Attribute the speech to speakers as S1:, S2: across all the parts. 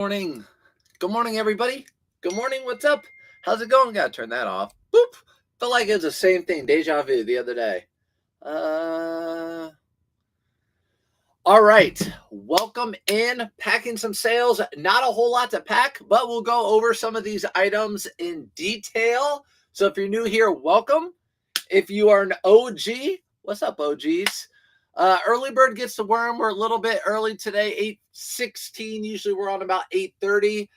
S1: Morning. Good morning, everybody. Good morning. What's up? How's it going? Gotta turn that off. Boop. Felt like it was the same thing. Deja vu the other day. All right. Welcome in. Packing some sales. Not a whole lot to pack, but we'll go over some of these items in detail. So if you're new here, welcome. If you are an OG, what's up, OGs? Early bird gets the worm. We're a little bit early today, 8:16. Usually we're on about 8:30.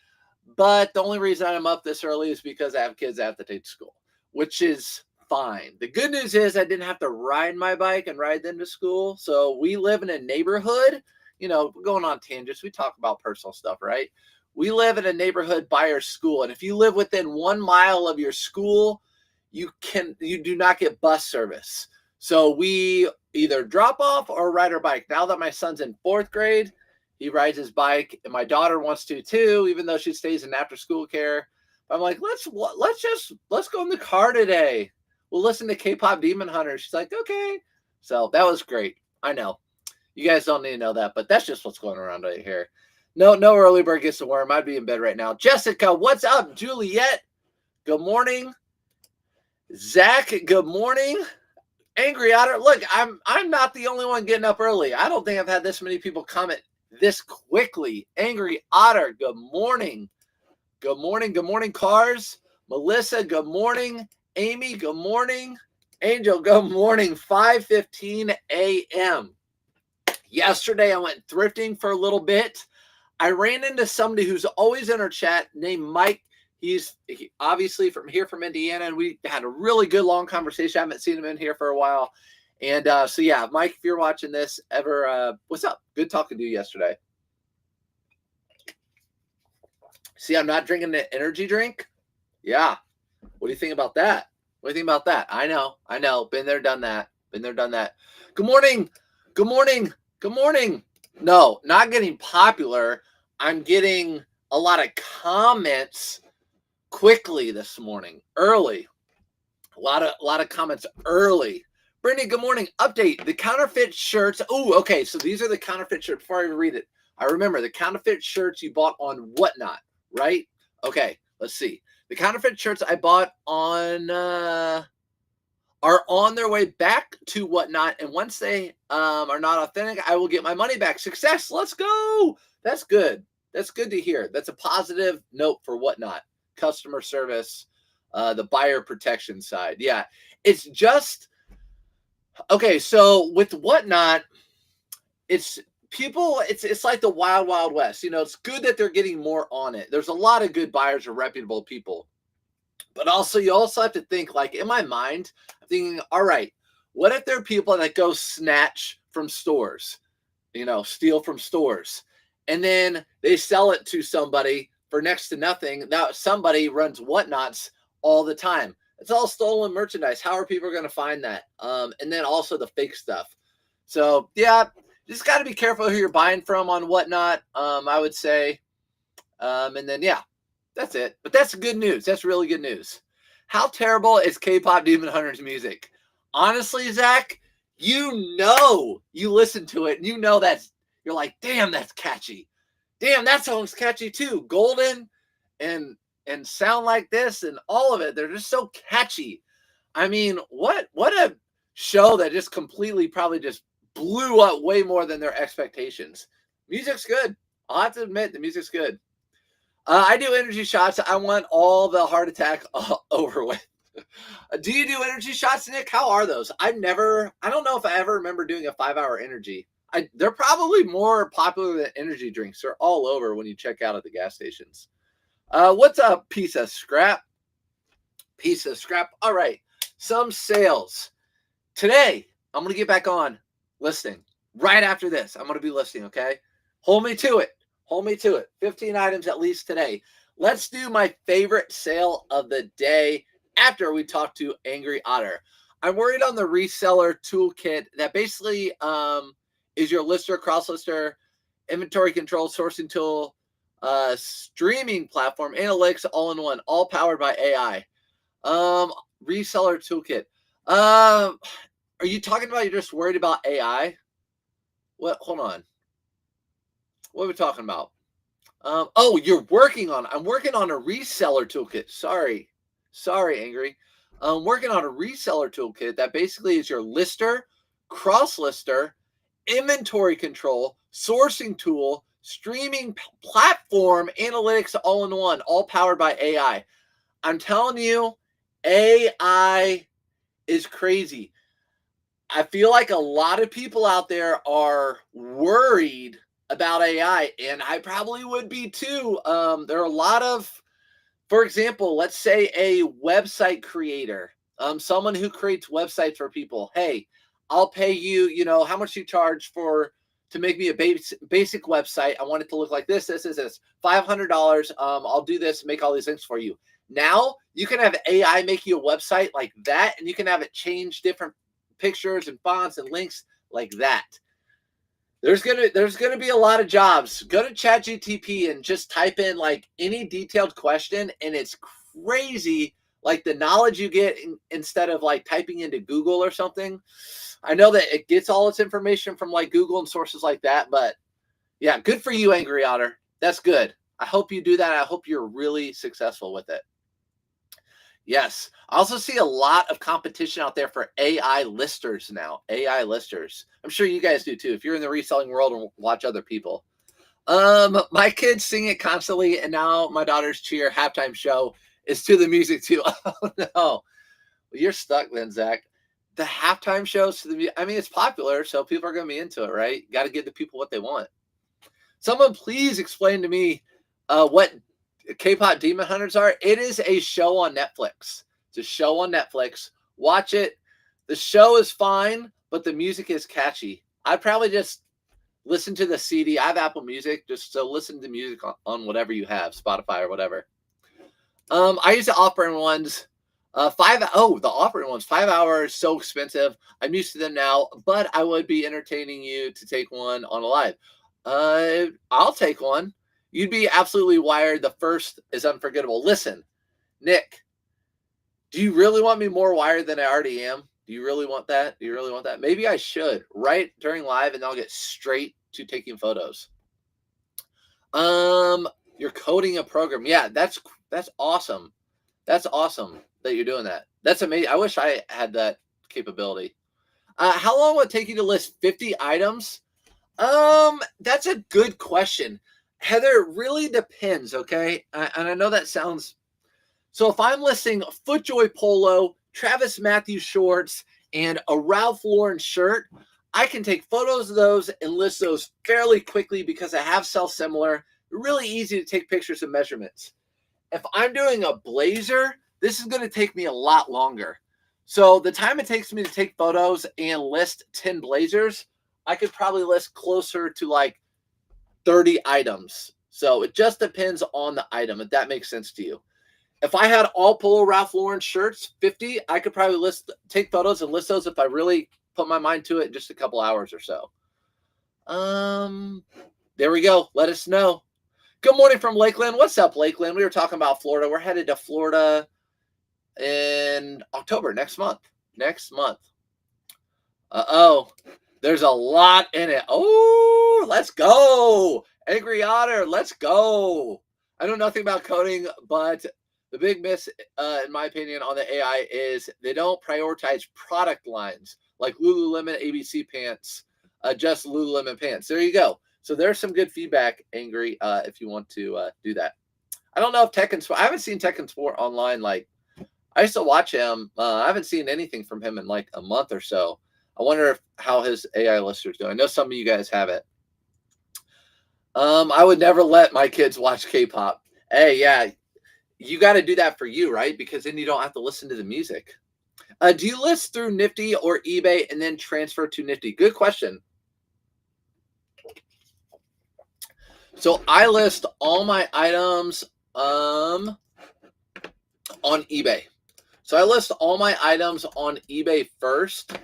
S1: But the only reason I'm up this early is because I have kids I have to take to school, which is fine. The good news is I didn't have to ride my bike and ride them to school. So we live in a neighborhood, we're going on tangents. We talk about personal stuff, right? We live in a neighborhood by our school. And if you live within 1 mile of your school, you do not get bus service. So we either drop off or ride our bike. Now that my son's in 4th grade, he rides his bike, and my daughter wants to too, even though she stays in after school care. I'm like, let's go in the car today. We'll listen to K-pop Demon Hunter. She's like, okay. So that was great. I know you guys don't need to know that, but that's just what's going around right here. No early bird gets the worm. I'd be in bed right now. Jessica, what's up? Juliet, good morning. Zach, good morning. Angry Otter, look, I'm not the only one getting up early. I don't think I've had this many people comment this quickly. Angry Otter, good morning. Good morning. Good morning, Cars. Melissa, good morning. Amy, good morning. Angel, good morning. 5:15 a.m. Yesterday, I went thrifting for a little bit. I ran into somebody who's always in our chat named Mike. He's obviously from Indiana, and we had a really good long conversation. I haven't seen him in here for a while. And so, yeah, Mike, if you're watching this ever, what's up? Good talking to you yesterday. See, I'm not drinking the energy drink. Yeah. What do you think about that? What do you think about that? I know. Been there, done that. Good morning. Good morning. Good morning. No, not getting popular. I'm getting a lot of comments quickly this morning, early. A lot of comments early. Brittany, good morning. Update the counterfeit shirts. Oh, okay. So these are the counterfeit shirts. Before I even read it, I remember the counterfeit shirts you bought on Whatnot, right? Okay, let's see. The counterfeit shirts I bought on are on their way back to Whatnot, and once they are not authentic, I will get my money back. Success. Let's go. That's good. That's good to hear. That's a positive note for Whatnot. Customer service, the buyer protection side. Yeah, it's just okay. So with Whatnot, it's like the wild, wild west. It's good that they're getting more on it. There's a lot of good buyers or reputable people, but you also have to think, like, in my mind, I'm thinking, all right, what if there are people that go snatch from stores, steal from stores, and then they sell it to somebody for next to nothing. Now somebody runs Whatnots all the time. It's all stolen merchandise. How are people going to find that? And then also the fake stuff. So yeah, just got to be careful who you're buying from on Whatnot. I would say, and then yeah, that's it. But that's good news. That's really good news. How terrible is K-pop Demon Hunter's music? Honestly, Zach, you listen to it and you're like, damn, that's catchy. Damn, that song's catchy too. Golden and Sound Like This and all of it. They're just so catchy. I mean, what a show that just completely probably just blew up way more than their expectations. Music's good. I'll have to admit the music's good. I do energy shots. I want all the heart attack over with. Do you do energy shots, Nick? How are those? I don't know if I ever remember doing a 5-hour energy. They're probably more popular than energy drinks. They're all over when you check out at the gas stations. What's up, piece of scrap? Piece of scrap. All right. Some sales. Today, I'm going to get back on listing. Right after this, I'm going to be listing, okay? Hold me to it. 15 items at least today. Let's do my favorite sale of the day after we talk to Angry Otter. I'm worried on the reseller toolkit that basically is your lister, cross-lister, inventory control, sourcing tool, streaming platform, analytics, all in one, all powered by AI. Reseller toolkit. Are you talking about you're just worried about AI? What? Hold on. What are we talking about? Oh, I'm working on a reseller toolkit. Sorry, Angry. I'm working on a reseller toolkit that basically is your lister, cross lister, inventory control, sourcing tool, streaming platform, analytics all in one, all powered by AI. I'm telling you, AI is crazy. I feel like a lot of people out there are worried about AI, and I probably would be too. There are a lot of, for example, let's say a website creator, someone who creates websites for people. Hey, I'll pay you, how much you charge to make me a basic website. I want it to look like this, this, $500. I'll do this, make all these things for you. Now you can have AI make you a website like that, and you can have it change different pictures and fonts and links like that. There's gonna be a lot of jobs. Go to ChatGPT and just type in like any detailed question, and it's crazy. Like the knowledge you get instead of like typing into Google or something. I know that it gets all its information from like Google and sources like that, but yeah, good for you, Angry Otter. That's good. I hope you do that. I hope you're really successful with it. Yes. I also see a lot of competition out there for AI listers now. AI listers. I'm sure you guys do too. If you're in the reselling world and watch other people. My kids sing it constantly, and now my daughter's cheer halftime show is to the music too. Oh no. Well, you're stuck then, Zach. The halftime shows to the I mean, it's popular, so people are gonna be into it, right? Got to give the people what they want. Someone please explain to me what K-pop Demon Hunters are. It is a show on Netflix. It's a show on Netflix. Watch it. The show is fine, but the music is catchy. I'd probably just listen to the CD. I have Apple Music, just so listen to music on whatever you have, Spotify or whatever. I use the offering ones. The offering ones, 5 hours, so expensive. I'm used to them now, but I would be entertaining you to take one on a live. I'll take one. You'd be absolutely wired. The first is unforgettable. Listen, Nick, do you really want me more wired than I already am? Do you really want that? Do you really want that? Maybe I should right during live, and I'll get straight to taking photos. You're coding a program. Yeah, that's awesome. That's awesome that you're doing that. That's amazing. I wish I had that capability. How long will it take you to list 50 items? That's a good question. Heather, it really depends, okay? And I know that sounds... So if I'm listing FootJoy Polo, Travis Matthews shorts, and a Ralph Lauren shirt, I can take photos of those and list those fairly quickly because I have similar. Really easy to take pictures and measurements. If I'm doing a blazer, this is going to take me a lot longer. So the time it takes me to take photos and list 10 blazers, I could probably list closer to like 30 items. So it just depends on the item, if that makes sense to you. If I had all Polo Ralph Lauren shirts, 50, I could probably take photos and list those if I really put my mind to it in just a couple hours or so. There we go. Let us know. Good morning from Lakeland. What's up, Lakeland? We were talking about Florida. We're headed to Florida in October, next month. Uh-oh. There's a lot in it. Oh, let's go. Angry Otter, let's go. I know nothing about coding, but the big miss, in my opinion, on the AI is they don't prioritize product lines like Lululemon ABC pants, just Lululemon pants. There you go. So there's some good feedback, Angry, if you want to do that. I don't know if Tech and Sport, I haven't seen Tech and Sport online. Like, I used to watch him. I haven't seen anything from him in like a month or so. I wonder how his AI lister's doing. I know some of you guys have it. I would never let my kids watch K-pop. Hey, yeah, you got to do that for you, right? Because then you don't have to listen to the music. Do you list through Nifty or eBay and then transfer to Nifty? Good question. So I list all my items on eBay. So I list all my items on eBay first,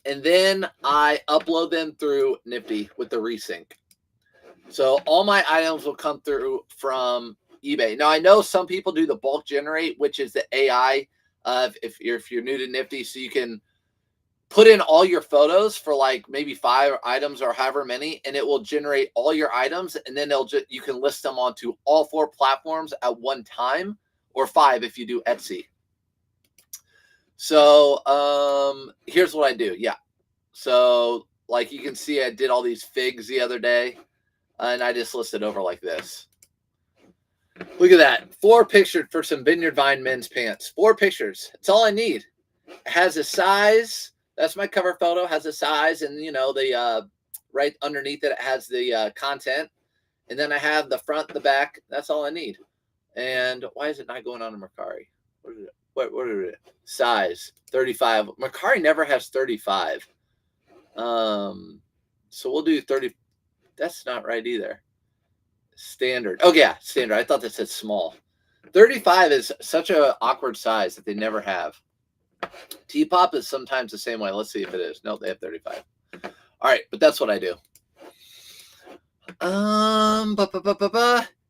S1: and then I upload them through Nifty with the resync. So all my items will come through from eBay. Now, I know some people do the bulk generate, which is the AI if you're new to Nifty, so you can put in all your photos for like maybe 5 items or however many, and it will generate all your items, and then you can list them onto all 4 platforms at one time, or 5 if you do Etsy. So here's what I do. Yeah. So like you can see, I did all these figs the other day, and I just listed over like this. Look at that. 4 pictures for some Vineyard Vine men's pants. 4 pictures. That's all I need. It has a size. That's my cover photo. Has a size, and the right underneath it has the content. And then I have the front, the back. That's all I need. And why is it not going on in Mercari? What is it? What is it? Size 35. Mercari never has 35. So we'll do 30. That's not right either. Standard. Oh yeah, standard. I thought that said small. 35 is such an awkward size that they never have. T-pop is sometimes the same way. Let's see if it is. No, they have 35. All right, but that's what I do.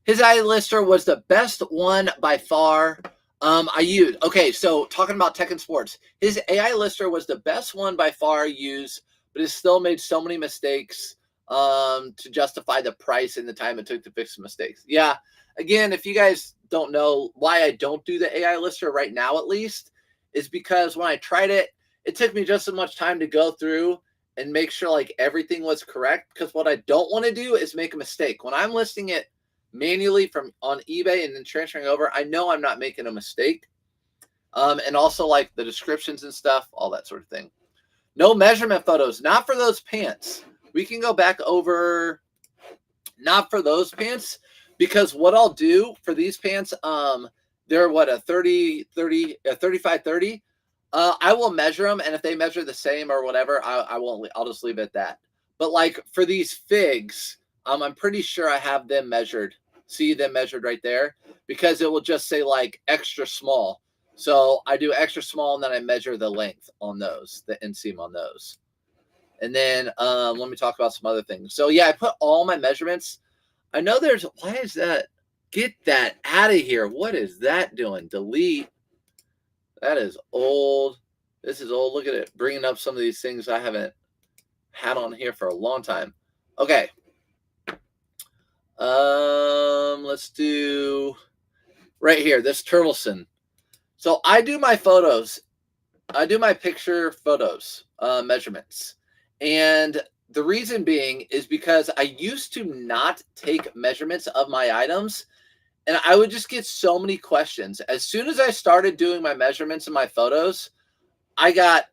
S1: His AI lister was the best one by far. I used. Okay, so talking about tech and sports, his AI lister was the best one by far used, but it still made so many mistakes to justify the price and the time it took to fix the mistakes. Yeah. Again, if you guys don't know why I don't do the AI lister right now, at least, is because when I tried it, it took me just as much time to go through and make sure like everything was correct. Because what I don't want to do is make a mistake. When I'm listing it manually from on eBay and then transferring over, I know I'm not making a mistake. And also like the descriptions and stuff, all that sort of thing. No measurement photos, not for those pants. We can go back over, not for those pants, because what I'll do for these pants, they're what, a 35, 30. I will measure them, and if they measure the same or whatever, I won't. I'll just leave it at that. But like for these figs, I'm pretty sure I have them measured. See them measured right there, because it will just say like extra small. So I do extra small, and then I measure the length on those, the inseam on those. And then let me talk about some other things. So yeah, I put all my measurements. I know there's, why is that? Get that out of here. What is that doing? Delete. That is old. This is old. Look at it. Bringing up some of these things I haven't had on here for a long time. Okay. Let's do right here. This Turtleson. So I do my photos. I do my picture photos, measurements. And the reason being is because I used to not take measurements of my items, and I would just get so many questions. As soon as I started doing my measurements in my photos, I got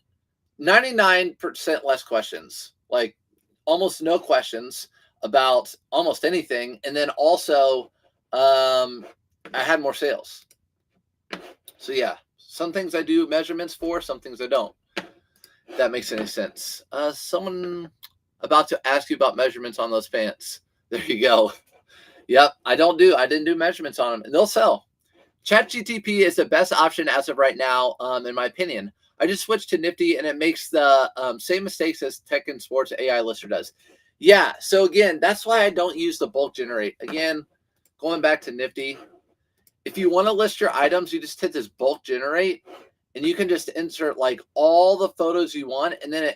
S1: 99% less questions, like almost no questions about almost anything. And then also I had more sales. So yeah, some things I do measurements for, some things I don't. If that makes any sense. Someone about to ask you about measurements on those pants. There you go. Yep, I didn't do measurements on them, and they'll sell. ChatGTP is the best option as of right now, in my opinion. I just switched to Nifty, and it makes the same mistakes as Tech and Sports AI Lister does. Yeah, so again, that's why I don't use the bulk generate. Again, going back to Nifty, if you want to list your items, you just hit this bulk generate, and you can just insert like all the photos you want, and then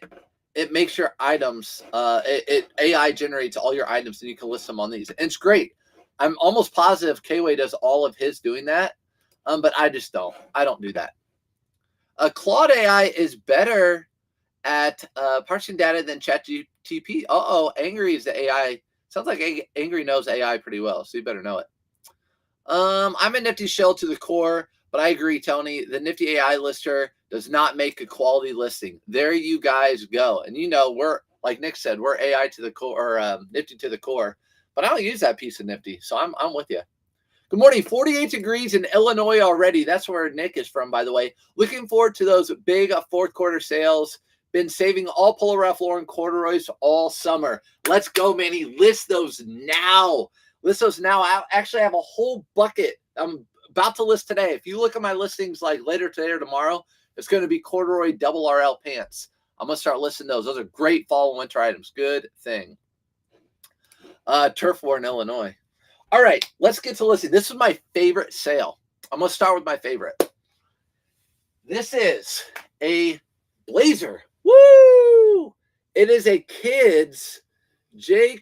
S1: it makes your items, it AI generates all your items, and you can list them on these. And it's great. I'm almost positive K-Way does all of his doing that, but I just don't. I don't do that. Claude AI is better at parsing data than ChatGTP. Angry is the AI. Sounds like Angry knows AI pretty well, so you better know it. I'm a Nifty shell to the core, but I agree, Tony. The Nifty AI lister does not make a quality listing. There you guys go. And we're, like Nick said, we're AI to the core, or Nifty to the core. But I don't use that piece of Nifty, so I'm with you. Good morning. 48 degrees in Illinois already. That's where Nick is from, by the way. Looking forward to those big fourth quarter sales. Been saving all Polo Ralph Lauren corduroys all summer. Let's go, Manny. List those now. List those now. I actually have a whole bucket I'm about to list today. If you look at my listings like later today or tomorrow, it's going to be corduroy double RL pants. I'm going to start listing those. Those are great fall and winter items. Good thing. Turf war in Illinois. All right, let's get to listing. This is my favorite sale. I'm going to start with my favorite. This is a blazer. Woo! It is a kids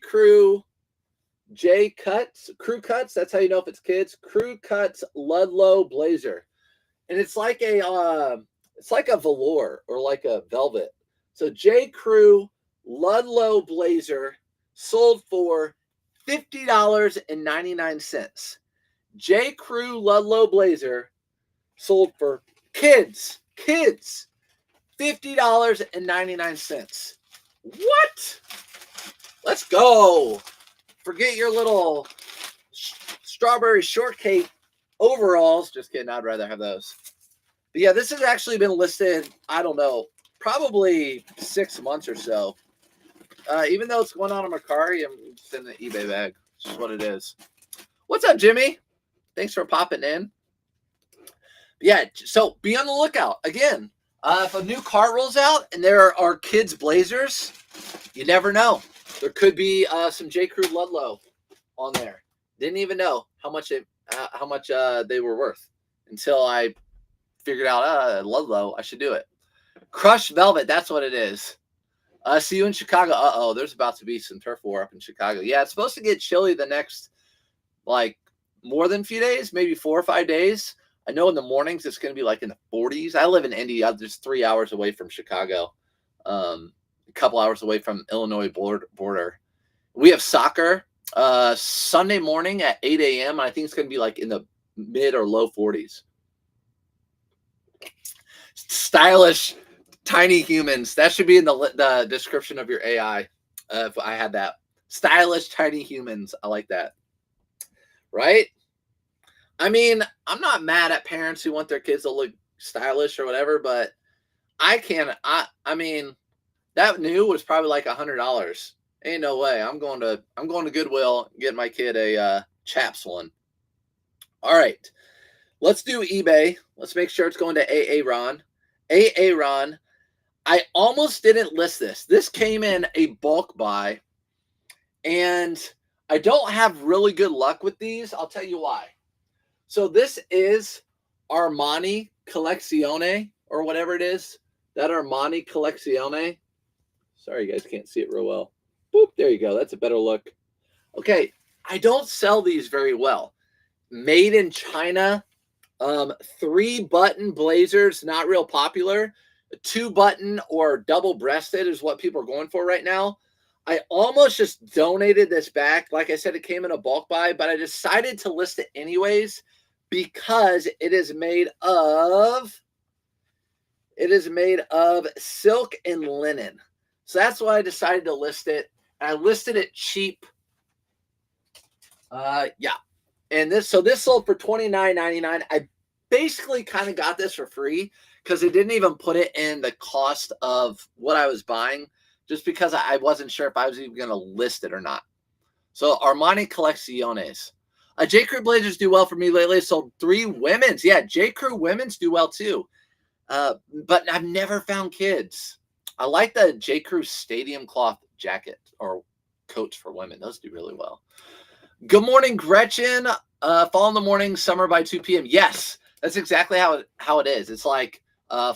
S1: Crew cuts. That's how you know if it's kids. Crew cuts Ludlow blazer, and it's like a velour or like a velvet. So J. Crew Ludlow blazer sold for $50.99. J. Crew Ludlow blazer sold for kids $50.99. What? Let's go. Forget your little strawberry shortcake overalls. Just kidding. I'd rather have those. But yeah, this has actually been listed, I don't know, probably 6 months or so. Even though it's going on a Mercari, I'm just in the eBay bag. It's just what it is. What's up, Jimmy? Thanks for popping in. Yeah, so be on the lookout. Again, if a new car rolls out and there are kids' blazers, you never know. There could be some J. Crew Ludlow on there. Didn't even know how much they were worth until I figured out Ludlow. I should do it. Crushed velvet. That's what it is. See you in Chicago. There's about to be some turf war up in Chicago. Yeah, it's supposed to get chilly the next more than a few days, maybe 4 or 5 days. I know in the mornings it's going to be like in the 40s. I live in Indy. I'm just 3 hours away from Chicago. A couple hours away from Illinois border. We have soccer Sunday morning at 8 a.m. I think it's going to be like in the mid or low 40s. Stylish, tiny humans. That should be in the description of your AI. If I had that. Stylish, tiny humans. I like that. Right? I mean, I'm not mad at parents who want their kids to look stylish or whatever, but I mean, that new was probably like $100. Ain't no way. I'm going to Goodwill and get my kid a Chaps one. All right. Let's do eBay. Let's make sure it's going to Aaron. Aaron. I almost didn't list this. This came in a bulk buy, and I don't have really good luck with these. I'll tell you why. So this is Armani Collezione or whatever it is. That Armani Collezione. Sorry, you guys can't see it real well. Boop, there you go. That's a better look. Okay, I don't sell these very well. Made in China. 3-button blazers, not real popular. 2-button or double-breasted is what people are going for right now. I almost just donated this back. Like I said, it came in a bulk buy, but I decided to list it anyways because it is made of silk and linen. So that's why I decided to list it. I listed it cheap. Yeah. And this sold for $29.99. I basically kind of got this for free because it didn't even put it in the cost of what I was buying, just because I wasn't sure if I was even going to list it or not. So Armani Collecciones. J. Crew blazers do well for me lately. Sold 3 women's. Yeah, J. Crew women's do well too. But I've never found kids. I like the J. Crew stadium cloth jacket or coats for women. Those do really well. Good morning, Gretchen. Fall in the morning, summer by 2 p.m. Yes, that's exactly how it is. It's like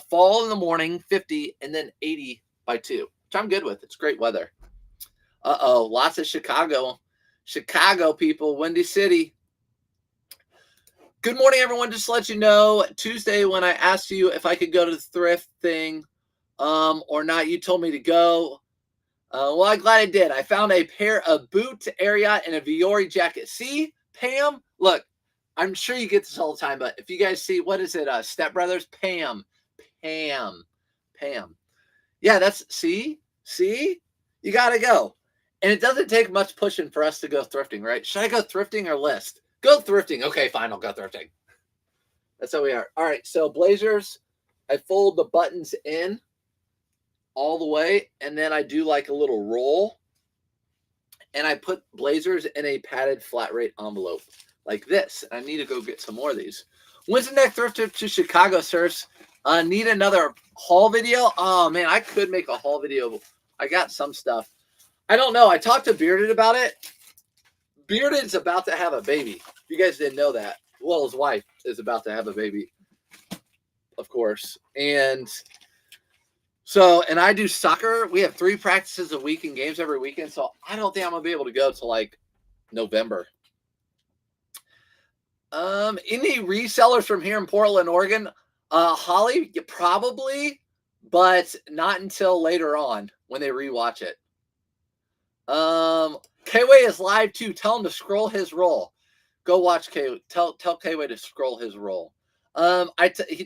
S1: fall in the morning, 50, and then 80 by 2, which I'm good with. It's great weather. Lots of Chicago people, Windy City. Good morning, everyone. Just to let you know, Tuesday when I asked you if I could go to the thrift thing or not, you told me to go. Well, I'm glad I did. I found a pair of boot Ariat and a Viore jacket. See, Pam? Look, I'm sure you get this all the time, but if you guys see, what is it? Step Brothers? Pam. Yeah, that's, see? You got to go. And it doesn't take much pushing for us to go thrifting, right? Should I go thrifting or list? Go thrifting. Okay, fine. I'll go thrifting. That's how we are. All right. So blazers, I fold the buttons in all the way, and then I do like a little roll, and I put blazers in a padded flat rate envelope like this. I need to go get some more of these. When's the next thrift trip to Chicago, sirs? Need another haul video? Oh, man, I could make a haul video. I got some stuff. I don't know. I talked to Bearded about it. Bearded's about to have a baby. You guys didn't know that. Well, his wife is about to have a baby, of course. And So, and I do soccer. We have 3 practices a week and games every weekend. So I don't think I'm going to be able to go till like November. Any resellers from here in Portland, Oregon? Holly, probably, but not until later on when they rewatch it. K-Way is live too. Tell him to scroll his roll. Go watch K. Tell K-Way to scroll his roll. He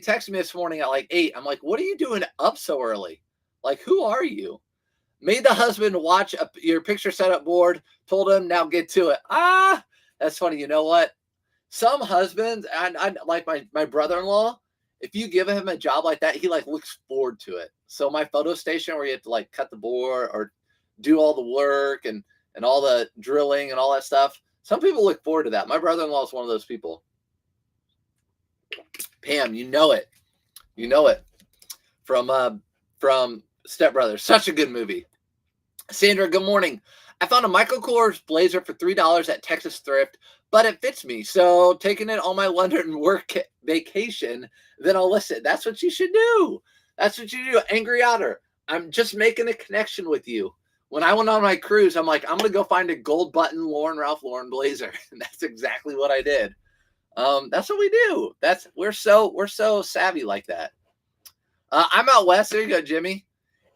S1: texted me this morning at like 8. I'm like, what are you doing up so early? Like, who are you? Made the husband watch your picture setup board. Told him, now get to it. That's funny. You know what? Some husbands, I like my brother-in-law, if you give him a job like that, he like looks forward to it. So my photo station where you have to like cut the board or do all the work and all the drilling and all that stuff. Some people look forward to that. My brother-in-law is one of those people. Pam, you know it. You know it from Step Brothers. Such a good movie. Sandra, good morning. I found a Michael Kors blazer for $3 at Texas Thrift, but it fits me. So taking it on my London work vacation, then I'll list it. That's what you should do. That's what you do. Angry Otter. I'm just making a connection with you. When I went on my cruise, I'm like, I'm going to go find a gold button Ralph Lauren blazer. And that's exactly what I did. That's what we do. We're so savvy like that. I'm out west. There you go, Jimmy.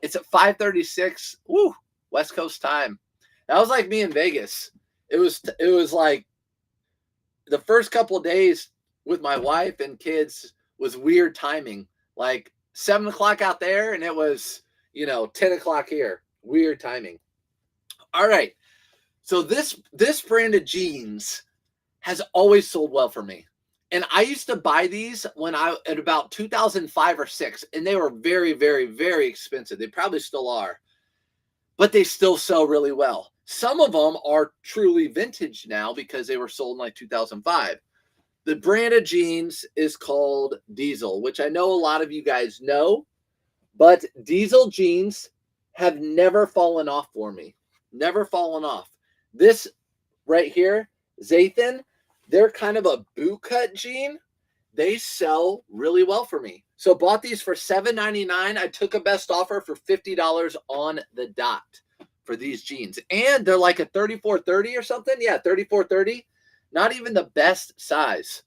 S1: It's at 5:36. Woo, West Coast time. That was like me in Vegas. It was like the first couple of days with my wife and kids was weird timing. Like 7 o'clock out there, and it was 10 o'clock here. Weird timing. All right. So this brand of jeans has always sold well for me. And I used to buy these at about 2005 or 6, and they were very, very, very expensive. They probably still are, but they still sell really well. Some of them are truly vintage now because they were sold in like 2005. The brand of jeans is called Diesel, which I know a lot of you guys know, but Diesel jeans have never fallen off for me. Never fallen off. This right here, Zathan, they're kind of a boot cut jean. They sell really well for me. So bought these for $7.99. I took a best offer for $50 on the dot for these jeans. And they're like a 34-30 or something. Yeah, 34-30. Not even the best size.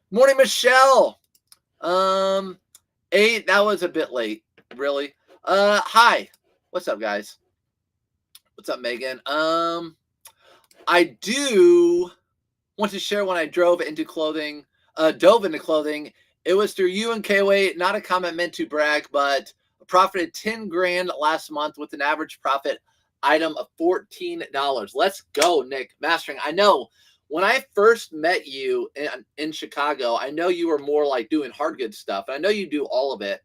S1: Morning, Michelle. 8, that was a bit late, really. Hi. What's up, guys? What's up, Megan? I do want to share when I dove into clothing. It was through you and K-Way, not a comment meant to brag, but I profited $10,000 last month with an average profit item of $14. Let's go, Nick Mastering. I know when I first met you in Chicago, I know you were more like doing hard goods stuff. I know you do all of it,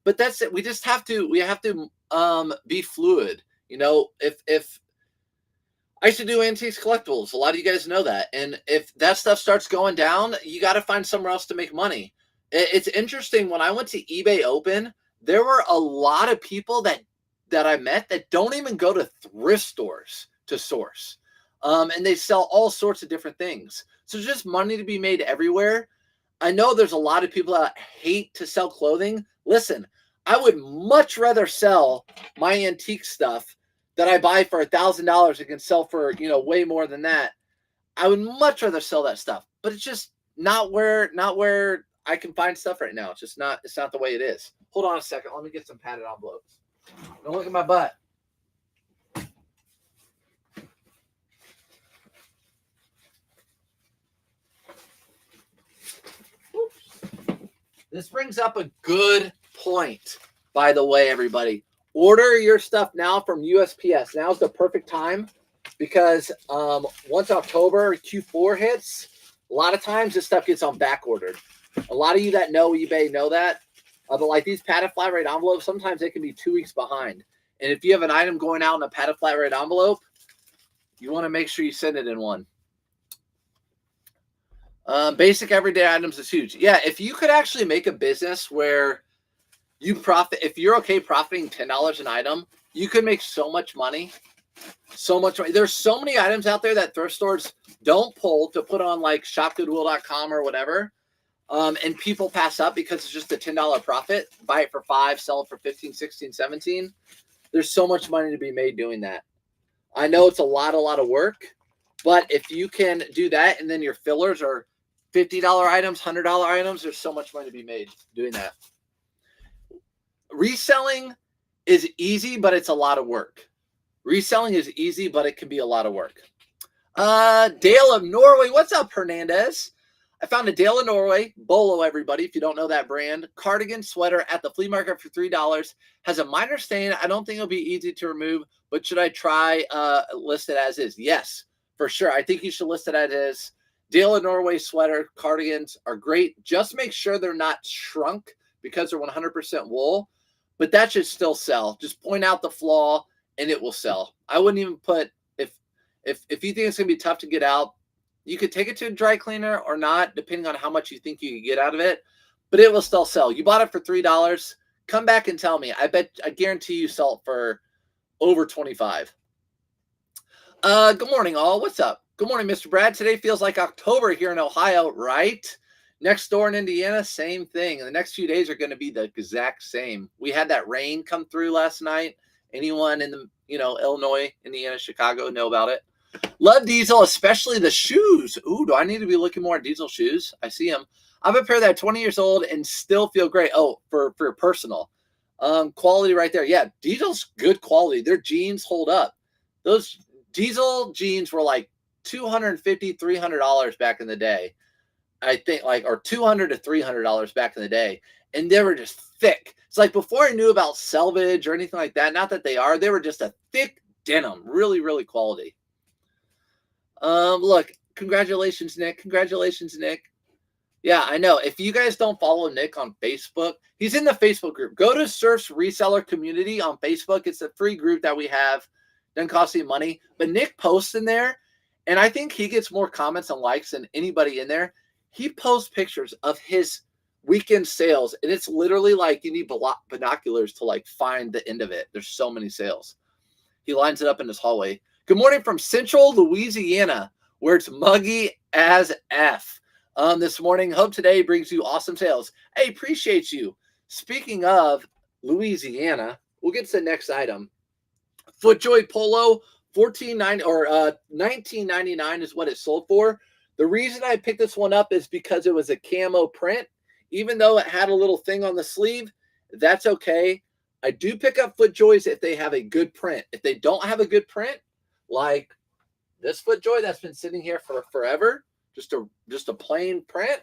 S1: but that's it. We have to be fluid. If I used to do antiques collectibles. A lot of you guys know that. And if that stuff starts going down, you got to find somewhere else to make money. It's interesting. When I went to eBay Open, there were a lot of people that I met that don't even go to thrift stores to source. And they sell all sorts of different things. So there's just money to be made everywhere. I know there's a lot of people that hate to sell clothing. Listen, I would much rather sell my antique stuff that I buy for $1,000 and can sell for, way more than that. I would much rather sell that stuff, but it's just not where I can find stuff right now. It's not the way it is. Hold on a second. Let me get some padded envelopes. Don't look at my butt. Oops. This brings up a good point, by the way, everybody. Order your stuff now from USPS. Now's the perfect time because once October Q4 hits, a lot of times this stuff gets on back ordered. A lot of you that know eBay know that. But like these padded flat rate envelopes, sometimes they can be 2 weeks behind. And if you have an item going out in a padded flat rate envelope, you want to make sure you send it in one. Basic everyday items is huge. Yeah, if you could actually make a business where you profit, if you're okay profiting $10 an item, you could make so much money. So much money. There's so many items out there that thrift stores don't pull to put on like shopgoodwill.com or whatever. and people pass up because it's just a $10 profit, buy it for 5, sell it for 15, 16, 17. There's so much money to be made doing that. I know it's a lot of work, but if you can do that and then your fillers are $50 items, $100 items, there's so much money to be made doing that. Reselling is easy, but it's a lot of work. Reselling is easy, but it can be a lot of work. Dale of Norway. What's up, Hernandez? I found a Dale of Norway, Bolo, everybody, if you don't know that brand, cardigan sweater at the flea market for $3. Has a minor stain. I don't think it'll be easy to remove, but should I try list it as is? Yes, for sure. I think you should list it as is. Dale of Norway sweater, cardigans are great. Just make sure they're not shrunk because they're 100% wool, but that should still sell. Just point out the flaw and it will sell. I wouldn't even put, if you think it's going to be tough to get out, you could take it to a dry cleaner or not, depending on how much you think you could get out of it, but it will still sell. You bought it for $3. Come back and tell me. I guarantee you sell it for over 25. Good morning, all. What's up? Good morning, Mr. Brad. Today feels like October here in Ohio, right? Next door in Indiana, same thing. And the next few days are going to be the exact same. We had that rain come through last night. Anyone in the, Illinois, Indiana, Chicago know about it. Love diesel, especially the shoes. Ooh, do I need to be looking more at diesel shoes? I see them. I have a pair that 20 years old and still feel great. Oh, for personal. Quality right there. Yeah, diesel's good quality. Their jeans hold up. Those diesel jeans were like $250, $300 back in the day. I think or $200 to $300 back in the day. And they were just thick. It's like before I knew about selvage or anything like that, not that they were just a thick denim. Really, really quality. Look, congratulations, Nick. Congratulations, Nick. Yeah, I know. If you guys don't follow Nick on Facebook, he's in the Facebook group. Go to Surf's Reseller Community on Facebook. It's a free group that we have. Doesn't cost you money. But Nick posts in there, and I think he gets more comments and likes than anybody in there. He posts pictures of his weekend sales, and it's literally like you need binoculars to find the end of it. There's so many sales. He lines it up in his hallway. Good morning from Central Louisiana, where it's muggy as F. This morning, hope today brings you awesome sales. Hey, appreciate you. Speaking of Louisiana, we'll get to the next item. FootJoy Polo, $14.90 or $19.99 is what it sold for. The reason I picked this one up is because it was a camo print. Even though it had a little thing on the sleeve, that's okay. I do pick up FootJoys if they have a good print. If they don't have a good print, like this FootJoy that's been sitting here for forever, just a plain print,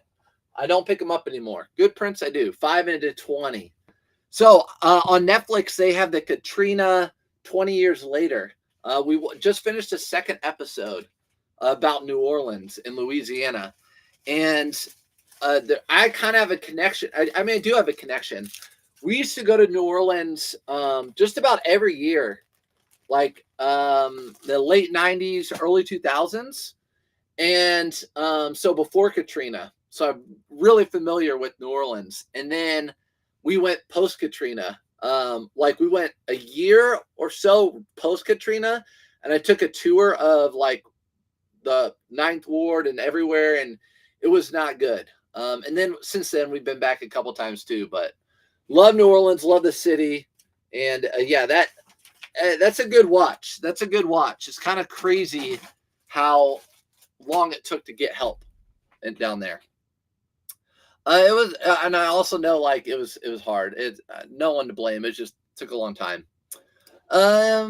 S1: I don't pick them up anymore. Good prints I do, 5 into 20. So on Netflix, they have the Katrina 20 years later. We just finished a second episode about New Orleans in Louisiana. And I kind of have a connection. I mean, I do have a connection. We used to go to New Orleans just about every year, like the late 90s, early 2000s. And so before Katrina. So I'm really familiar with New Orleans. And then we went post-Katrina. We went a year or so post-Katrina. And I took a tour of the 9th Ward and everywhere. And it was not good. And then since then, we've been back a couple times too. But love New Orleans, love the city. And that's a good watch. That's a good watch. It's kind of crazy how long it took to get help down there. It was, and I also know it was hard. It's no one to blame. It just took a long time. I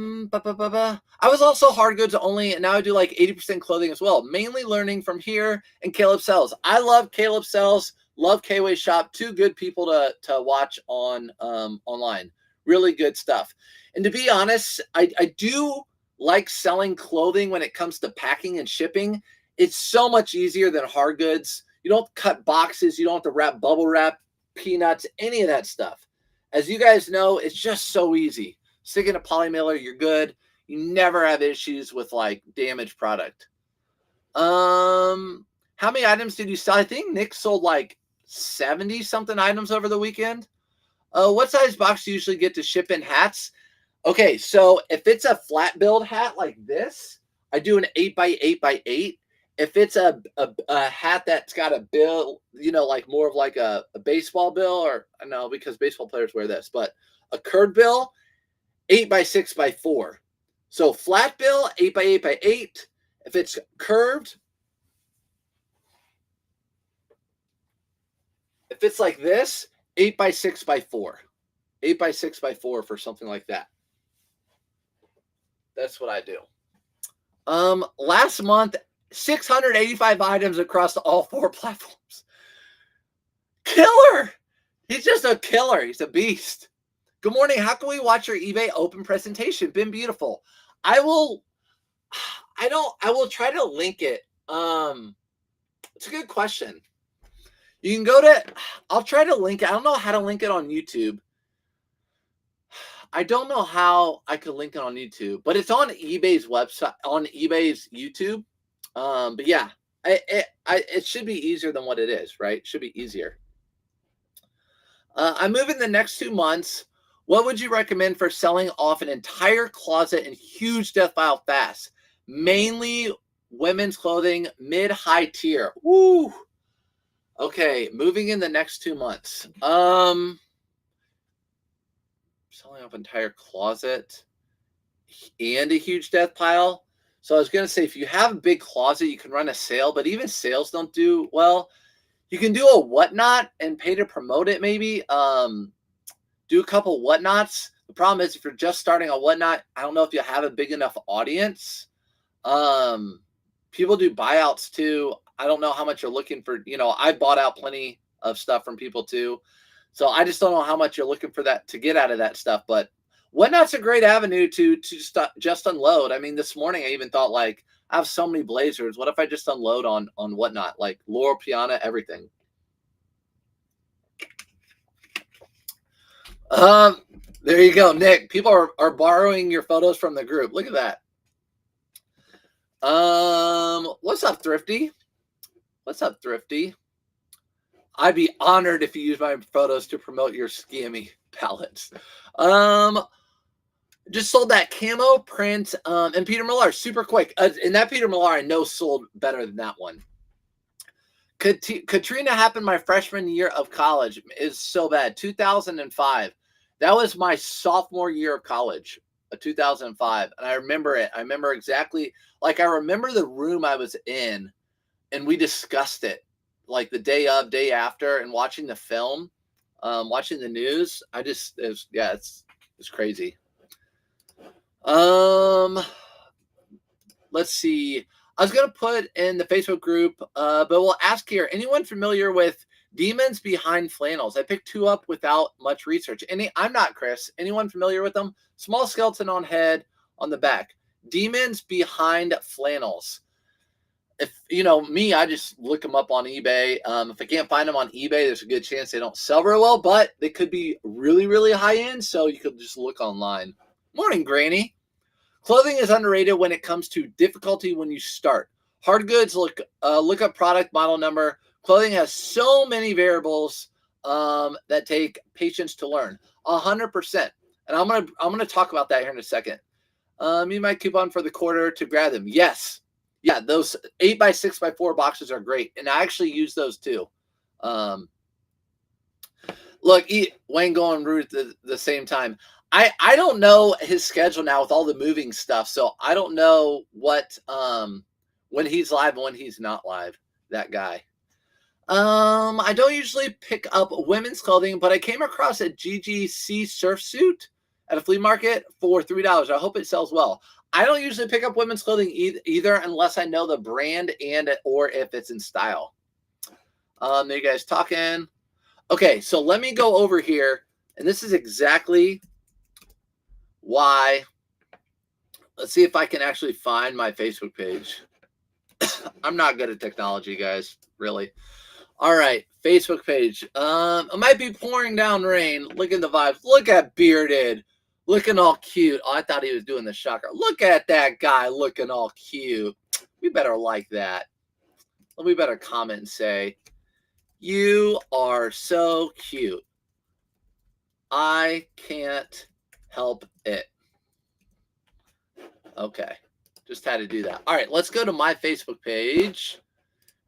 S1: was also hard goods only, and now I do 80% clothing as well. Mainly learning from here and Caleb Sells. I love Caleb Sells. Love K-Way Shop. Two good people to watch on online. Really good stuff. And to be honest, I do like selling clothing when it comes to packing and shipping. It's so much easier than hard goods. You don't cut boxes. You don't have to wrap bubble wrap, peanuts, any of that stuff. As you guys know, it's just so easy. Stick in a poly mailer, you're good. You never have issues with damaged product. How many items did you sell? I think Nick sold 70 something items over the weekend. What size box do you usually get to ship in hats? Okay, so if it's a flat build hat like this, I do an 8x8x8, if it's a hat that's got a bill, like more of like a baseball bill, or no, because baseball players wear this, but a curved bill, 8x6x4. So flat bill, 8x8x8. If it's curved, if it's like this, 8x6x4. 8x6x4 for something like that. That's what I do. Last month, 685 items across all 4 platforms. Killer! He's just a killer. He's a beast. Good morning. How can we watch your eBay open presentation? Been beautiful. I will try to link it. It's a good question. You can go to, I'll try to link it. I don't know how to link it on YouTube. I don't know how I could link it on YouTube, but it's on eBay's website, on eBay's YouTube. But yeah, it should be easier than what it is, right? It should be easier. I move in the next 2 months. What would you recommend for selling off an entire closet in huge death pile fast? Mainly women's clothing, mid-high tier. Woo! Okay, moving in the next 2 months. Selling off entire closet and a huge death pile. So I was going to say, if you have a big closet, you can run a sale, but even sales don't do well. You can do a whatnot and pay to promote it, maybe. Do a couple whatnots. The problem is, if you're just starting a whatnot, I don't know if you have a big enough audience. People do buyouts too. I don't know how much you're looking for. I bought out plenty of stuff from people too. So I just don't know how much you're looking for that to get out of that stuff. But whatnot's a great avenue to just unload. I mean, this morning I even thought, like, I have so many blazers. What if I just unload on whatnot, like Laurel Piana, everything? There you go, Nick. People are borrowing your photos from the group. Look at that. What's up, Thrifty? What's up, Thrifty? I'd be honored if you use my photos to promote your scammy palettes. Just sold that camo print and Peter Millar super quick. And that Peter Millar I know sold better than that one. Katrina happened my freshman year of college. Is so bad. 2005. That was my sophomore year of college, 2005. And I remember it. I remember exactly. Like, I remember the room I was in, and we discussed it, like the day after, and watching the film, watching the news. It's crazy. Let's see. I was going to put in the Facebook group, but we'll ask here. Anyone familiar with demons behind flannels? I picked 2 up without much research. I'm not, Chris. Anyone familiar with them? Small skeleton on head, on the back. Demons behind flannels. If me, I just look them up on eBay. If I can't find them on eBay, there's a good chance they don't sell very well, but they could be really, really high end. So you could just look online. Morning, Granny. Clothing is underrated when it comes to difficulty when you start. Hard goods, look up product, model number. Clothing has so many variables that take patience to learn. 100%. And I'm gonna talk about that here in a second. You might coupon for the quarter to grab them. Yes. Yeah, those 8x6x4 boxes are great. And I actually use those too. Look, Wayne going rude at the same time. I don't know his schedule now with all the moving stuff, so I don't know what when he's live and when he's not live. That guy. I don't usually pick up women's clothing, but I came across a GGC surf suit at a flea market for $3. I hope it sells well. I don't usually pick up women's clothing either unless I know the brand or if it's in style. There you guys talking. Okay, so let me go over here, and this is exactly why. Let's see if I can actually find my Facebook page. I'm not good at technology, guys, really. All right, Facebook page. It might be pouring down rain. Look at the vibes. Look at Bearded. Looking all cute. Oh, I thought he was doing the shocker. Look at that guy looking all cute. We better like that. We better comment and say, you are so cute. I can't help it. Okay. Just had to do that. All right, let's go to my Facebook page.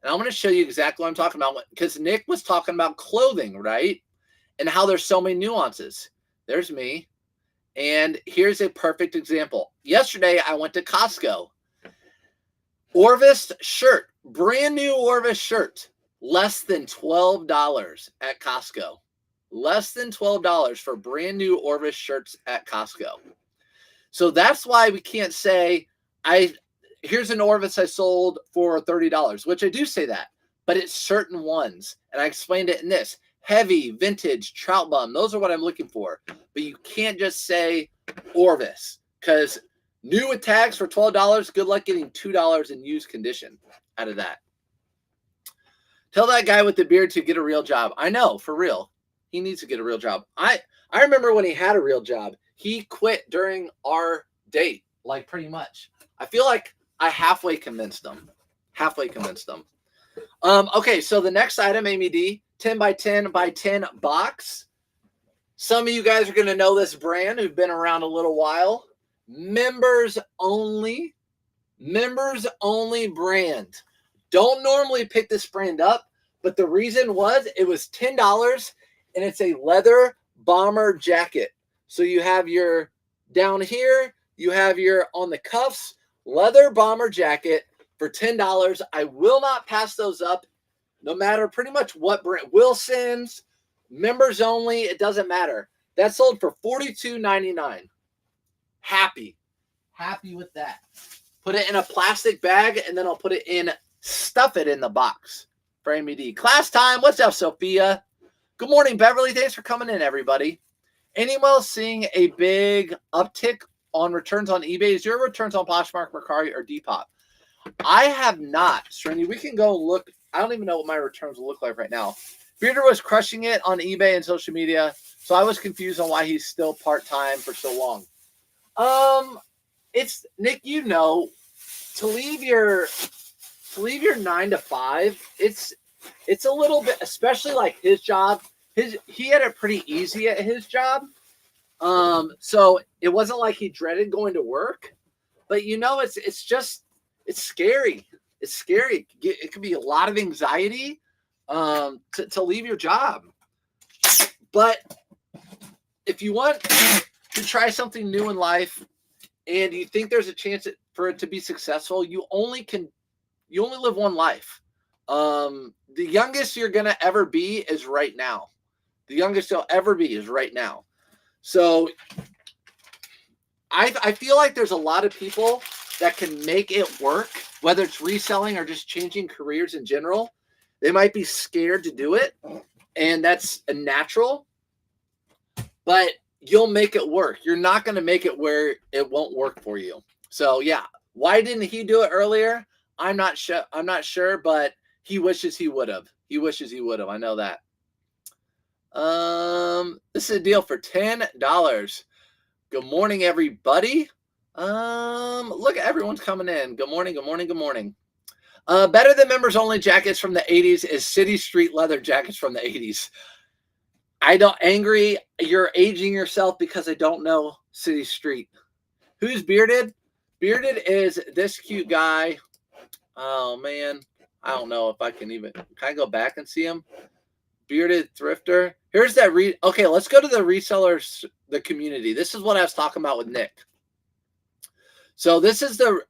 S1: And I'm going to show you exactly what I'm talking about. Because Nick was talking about clothing, right? And how there's so many nuances. There's me. And here's a perfect example. Yesterday, I went to Costco. Orvis shirt. Brand new Orvis shirt. Less than $12 at Costco. Less than $12 for brand new Orvis shirts at Costco. So that's why we can't say, here's an Orvis I sold for $30, which I do say that, but it's certain ones. And I explained it in this. Heavy, vintage, trout bum. Those are what I'm looking for. But you can't just say Orvis, because new with tags for $12, good luck getting $2 in used condition out of that. Tell that guy with the beard to get a real job. I know, for real. He needs to get a real job. I remember when he had a real job. He quit during our date, like pretty much. I feel like I halfway convinced him. Okay, so the next item, Amy D, 10 by 10 by 10 box. Some of you guys are going to know this brand who've been around a little while. Members only brand. Don't normally pick this brand up, but the reason was it was $10 and it's a leather bomber jacket. So you have your down here, you have your on the cuffs, leather bomber jacket for $10. I will not pass those up, no matter pretty much what brand. Wilson's, members only, it doesn't matter. That sold for $42.99. Happy with that. Put it in a plastic bag, and then I'll put it in, stuff it in the box for Amy D. Class time. What's up, Sophia? Good morning, Beverly. Thanks for coming in, everybody. Anyone else seeing a big uptick on returns on eBay? Is your returns on Poshmark, Mercari, or Depop? I have not. Srini, we can go look. I don't even know what my returns will look like right now. Bearder was crushing it on eBay and social media, so I was confused on why he's still part-time for so long. It's Nick, you know, to leave your 9 to 5, it's a little bit, especially like his job. He had it pretty easy at his job. So it wasn't like he dreaded going to work, but you know, it's scary. It's scary. It could be a lot of anxiety, to leave your job. But if you want to try something new in life and you think there's a chance for it to be successful, you only live one life. The youngest you're going to ever be is right now. The youngest you'll ever be is right now. So I feel like there's a lot of people that can make it work, whether it's reselling or just changing careers in general. They might be scared to do it, and that's a natural, but you'll make it work. You're not going to make it where it won't work for you. So yeah, why didn't he do it earlier? I'm not sure, but he wishes he would have. I know that. This is a deal for $10. Good morning, everybody. Look, everyone's coming in. Good morning. Better than members only jackets from the 80s is City Street leather jackets from the 80s. You're aging yourself because I don't know City Street. Who's bearded? Bearded is this cute guy. Oh man, I don't know if I can I go back and see him? Bearded thrifter. Here's that okay, let's go to the resellers, the community. This is what I was talking about with Nick. So this is the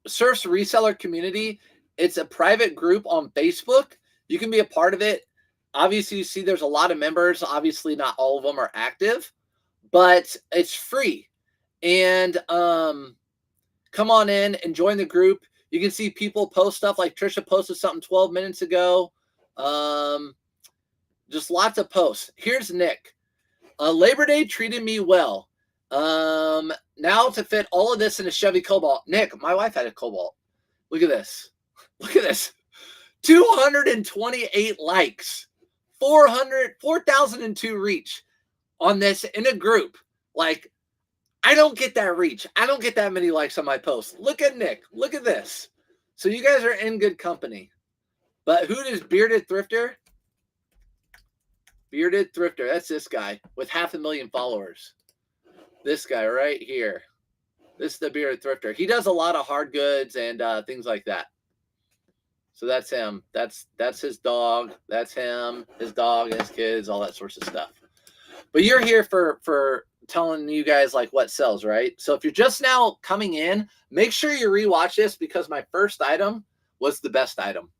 S1: Surf's reseller community. It's a private group on Facebook. You can be a part of it. Obviously, you see there's a lot of members. Obviously, not all of them are active, but it's free. And come on in and join the group. You can see people post stuff like Trisha posted something 12 minutes ago. Just lots of posts. Here's Nick. Labor Day treated me well. Now to fit all of this in a Chevy Cobalt. Nick, my wife had a Cobalt. Look at this. 228 likes. 4,002 reach on this in a group. Like, I don't get that reach. I don't get that many likes on my post. Look at Nick. Look at this. So you guys are in good company. But who is Bearded Thrifter? Bearded Thrifter. That's this guy with 500,000 followers. This guy right here. This is the bearded thrifter. He does a lot of hard goods and things like that. So that's him. That's his dog. That's him, his dog, and his kids, all that sorts of stuff. But you're here for telling you guys like what sells, right? So if you're just now coming in, make sure you rewatch this because my first item was the best item.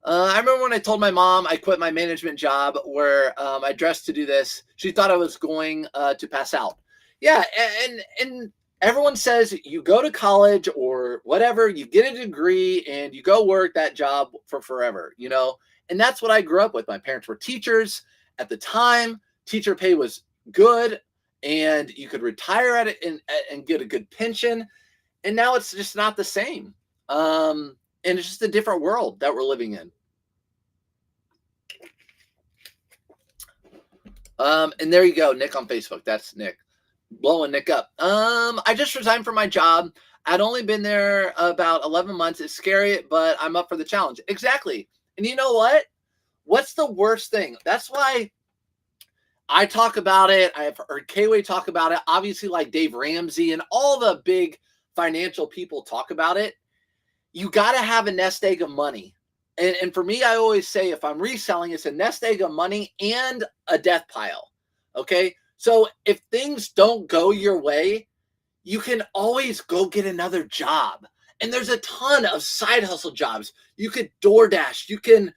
S1: I remember when I told my mom I quit my management job where I dressed to do this. She thought I was going to pass out. Yeah, and everyone says you go to college or whatever, you get a degree and you go work that job for forever, you know? And that's what I grew up with. My parents were teachers at the time. Teacher pay was good and you could retire at it and get a good pension. And now it's just not the same. And it's just a different world that we're living in. And there you go, Nick on Facebook. That's Nick. Blowing Nick up. I just resigned from my job. I'd only been there about 11 months. It's scary, but I'm up for the challenge. Exactly. And you know what? What's the worst thing? That's why I talk about it. I've heard K-Way talk about it. Obviously, like Dave Ramsey and all the big financial people talk about it. You got to have a nest egg of money. And for me, I always say if I'm reselling, it's a nest egg of money and a death pile. Okay? So if things don't go your way, you can always go get another job. And there's a ton of side hustle jobs. You could DoorDash, you can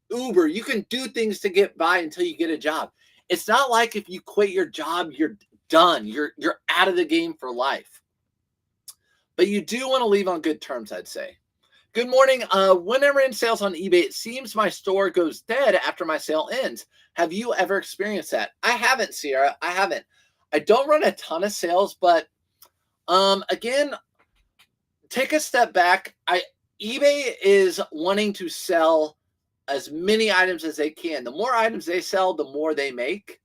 S1: Uber, you can do things to get by until you get a job. It's not like if you quit your job, you're done. You're out of the game for life. But you do want to leave on good terms, I'd say. Good morning. Whenever in sales on eBay, it seems my store goes dead after my sale ends. Have you ever experienced that? I haven't, Sierra. I haven't. I don't run a ton of sales, but again, take a step back. eBay is wanting to sell as many items as they can. The more items they sell, the more they make.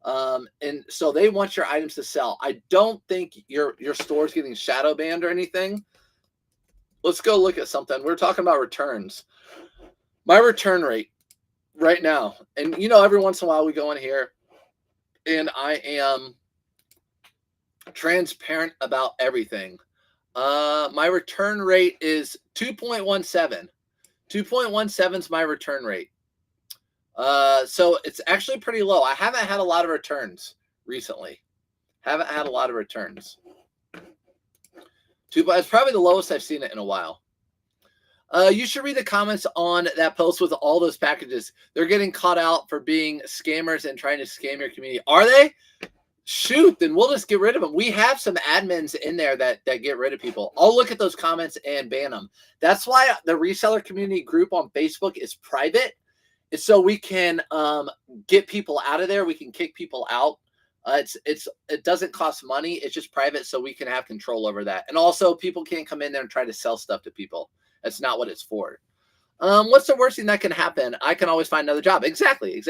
S1: And so they want your items to sell. I don't think your store is getting shadow banned or anything. Let's go look at something. We're talking about returns. My return rate right now, and you know, every once in a while we go in here and I am transparent about everything. My return rate is 2.17. 2.17 is my return rate. So it's actually pretty low. I haven't had a lot of returns recently. Haven't had a lot of returns. It's probably the lowest I've seen it in a while. You should read the comments on that post with all those packages. They're getting caught out for being scammers and trying to scam your community. Are they? Shoot, then we'll just get rid of them. We have some admins in there that get rid of people. I'll look at those comments and ban them. That's why the reseller community group on Facebook is private. It's so we can get people out of there. We can kick people out. It doesn't cost money. It's just private, so we can have control over that. And also, people can't come in there and try to sell stuff to people. That's not what it's for. What's the worst thing that can happen? I can always find another job. Exactly.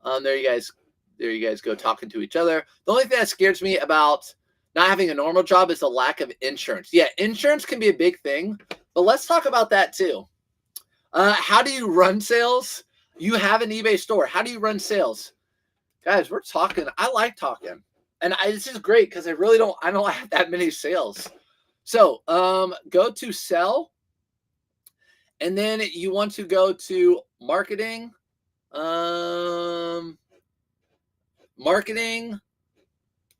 S1: There you guys go talking to each other. The only thing that scares me about not having a normal job is the lack of insurance. Yeah, insurance can be a big thing, but let's talk about that too. How do you run sales? You have an eBay store. How do you run sales? Guys, we're talking. I like talking. And this is great because I don't have that many sales. So go to sell. And then you want to go to marketing. Marketing.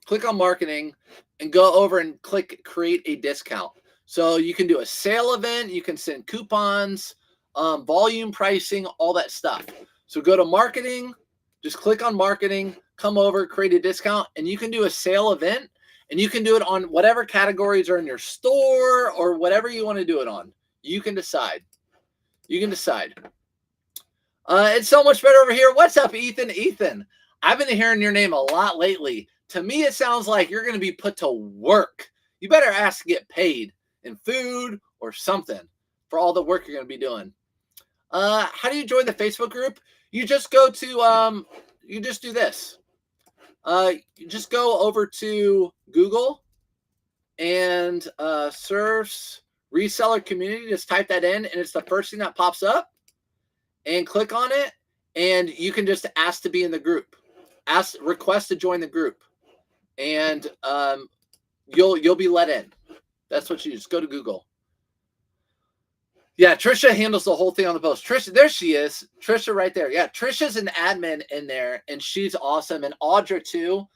S1: Click on marketing and go over and click create a discount. So you can do a sale event. You can send coupons, volume pricing, all that stuff. So go to marketing. Just click on marketing, come over, create a discount, and you can do a sale event, and you can do it on whatever categories are in your store or whatever you want to do it on. You can decide. It's so much better over here. What's up, Ethan? Ethan, I've been hearing your name a lot lately. To me, it sounds like you're going to be put to work. You better ask to get paid in food or something for all the work you're going to be doing. How do you join the Facebook group? You just go to, you just do this. You just go over to Google and search reseller community. Just type that in, and it's the first thing that pops up. And click on it, and you can just ask to be in the group. Request to join the group. And you'll be let in. That's what you just go to Google. Yeah, Trisha handles the whole thing on the post. Trisha, there she is. Trisha right there. Yeah, Trisha's an admin in there, and she's awesome. And Audra too,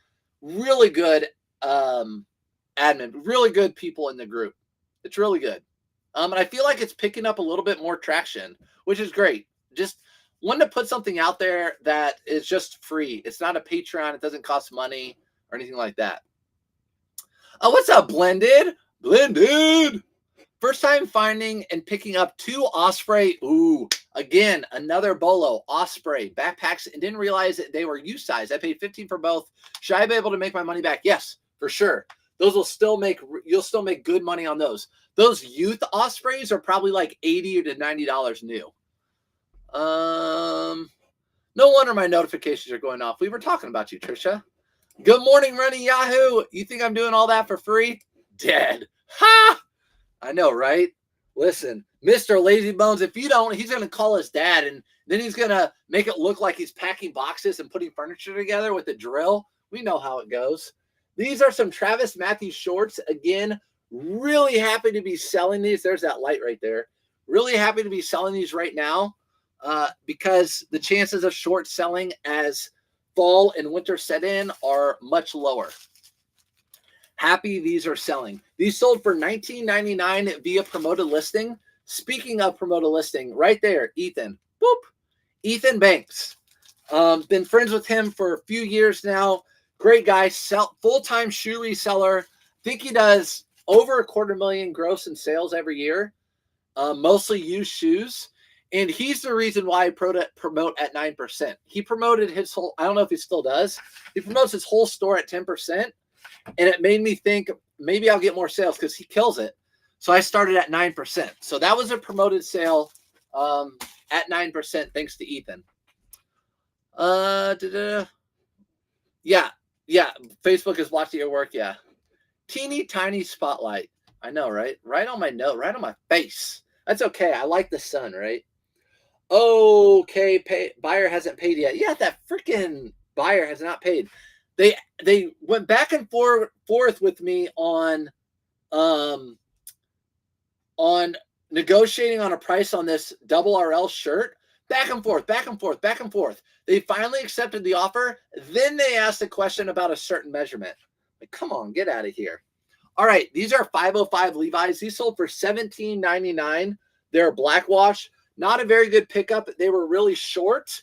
S1: really good admin, really good people in the group. It's really good. And I feel like it's picking up a little bit more traction, which is great. Just want to put something out there that is just free. It's not a Patreon. It doesn't cost money or anything like that. Oh, what's up, Blended? Blended. First time finding and picking up 2 Osprey. Ooh, again, another Bolo Osprey backpacks, and didn't realize that they were U size. I paid $15 for both. Should I be able to make my money back? Yes, for sure. Those will still make, you'll still make good money on those. Those youth Ospreys are probably like $80 to $90 new. No wonder my notifications are going off. We were talking about you, Trisha. Good morning, Running Yahoo. You think I'm doing all that for free? Dead. Ha! I know, right? Listen, Mr. Lazy Bones, if you don't, he's going to call his dad, and then he's going to make it look like he's packing boxes and putting furniture together with a drill. We know how it goes. These are some Travis Matthews shorts. Again, really happy to be selling these. There's that light right there. Really happy to be selling these right now because the chances of short selling as fall and winter set in are much lower. Happy these are selling. These sold for $19.99 via promoted listing. Speaking of promoted listing, right there, Ethan. Boop. Ethan Banks. Been friends with him for a few years now. Great guy. Full-time shoe reseller. Think he does over $250,000 gross in sales every year. Mostly used shoes. And he's the reason why I promote at 9%. He promoted his whole, I don't know if he still does. He promotes his whole store at 10%. And it made me think maybe I'll get more sales because he kills it. So I started at 9%. So that was a promoted sale at 9% thanks to Ethan. Yeah. Facebook is watching your work. Yeah. Teeny tiny spotlight. I know, right? Right on my nose, right on my face. That's okay. I like the sun, right? Okay, buyer hasn't paid yet. Yeah, that freaking buyer has not paid. They went back and forth with me on negotiating on a price on this double RL shirt. Back and forth. They finally accepted the offer. Then they asked a question about a certain measurement. Like, come on, get out of here. All right, these are 505 Levi's. These sold for $17.99. They're black wash. Not a very good pickup. They were really short.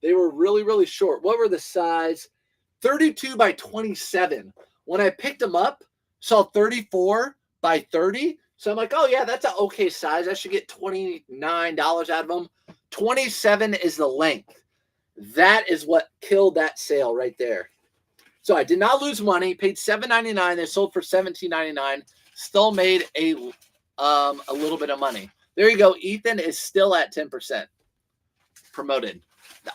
S1: They were really, really short. What were the size? 32 by 27. When I picked them up, saw 34 by 30. So I'm like, oh, yeah, that's an okay size. I should get $29 out of them. 27 is the length. That is what killed that sale right there. So I did not lose money. Paid $7.99. They sold for $17.99. Still made a little bit of money. There you go. Ethan is still at 10%. Promoted.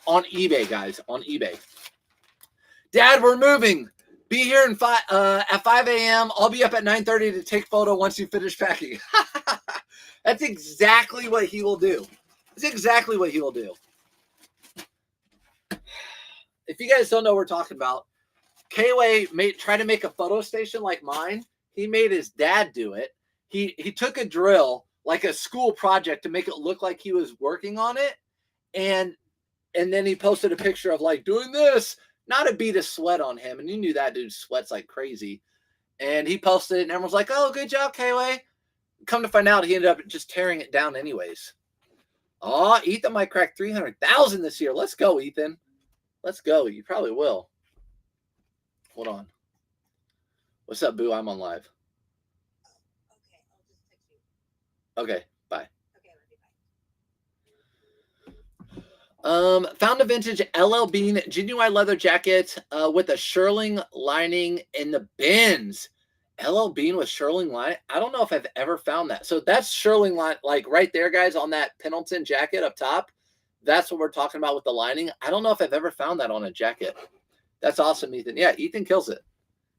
S1: On eBay, guys. On eBay. Dad, we're moving. Be here at 5 a.m. I'll be up at 9:30 to take photo once you finish packing. That's exactly what he will do. That's exactly what he will do. If you guys don't know what we're talking about, K-Way tried to make a photo station like mine. He made his dad do it. He took a drill, like a school project, to make it look like he was working on it. And then he posted a picture of like doing this. Not a bead of sweat on him. And you knew that dude sweats like crazy. And he posted it and everyone's like, oh, good job, K-Way. Come to find out, he ended up just tearing it down anyways. Oh, Ethan might crack 300,000 this year. Let's go, Ethan. Let's go. You probably will. Hold on. What's up, Boo? I'm on live.
S2: Okay, I'll just text you.
S1: Okay, bye.
S2: Okay, love you, bye.
S1: Found a vintage LL Bean genuine leather jacket with a shirling lining in the bins. LL Bean with shirling line. I don't know if I've ever found that. So that's shirling line, like right there, guys, on that Pendleton jacket up top. That's what we're talking about with the lining. I don't know if I've ever found that on a jacket. That's awesome, Ethan. Yeah, Ethan kills it.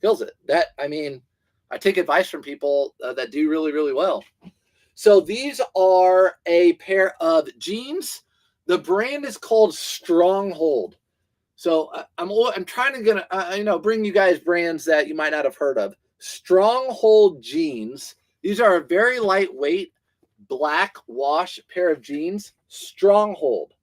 S1: Kills it. I take advice from people that do really, really well. So these are a pair of jeans. The brand is called Stronghold. So I'm trying to bring you guys brands that you might not have heard of. Stronghold jeans. These are a very lightweight black wash pair of jeans. Stronghold.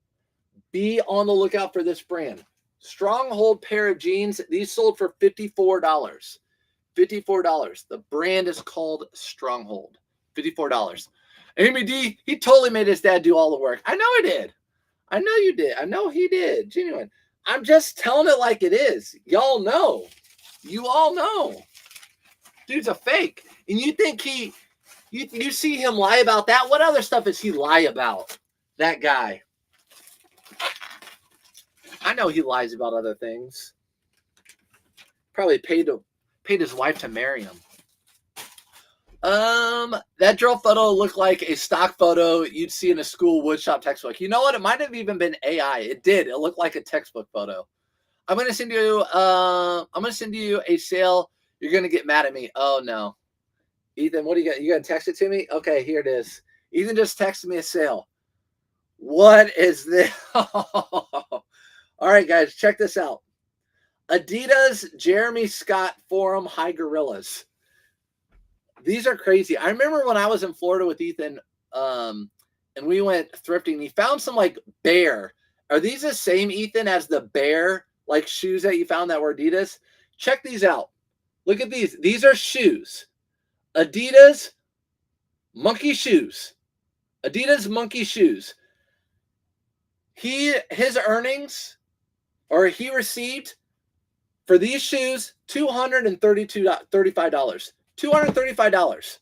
S1: Be on the lookout for this brand. Stronghold pair of jeans. These sold for $54. $54. The brand is called Stronghold. $54. Amy D, he totally made his dad do all the work. I know he did. I know you did. I know he did. Genuine. I'm just telling it like it is. Y'all know. You all know. Dude's a fake. And you think you see him lie about that? What other stuff does he lie about? That guy. I know he lies about other things. Probably paid his wife to marry him. That drill photo looked like a stock photo you'd see in a school woodshop textbook. You know what? It might have even been AI. It did. It looked like a textbook photo. I'm gonna send you a sale. You're gonna get mad at me. Oh no. Ethan, what do you got? You gonna text it to me? Okay, here it is. Ethan just texted me a sale. What is this? All right, guys, check this out. Adidas Jeremy Scott Forum High Gorillas. These are crazy. I remember when I was in Florida with Ethan, and we went thrifting. He found some like bear. Are these the same, Ethan, as the bear like shoes that you found that were Adidas? Check these out. Look at these. These are shoes. Adidas monkey shoes. Adidas monkey shoes. His earnings, or he received for these shoes $235. $235.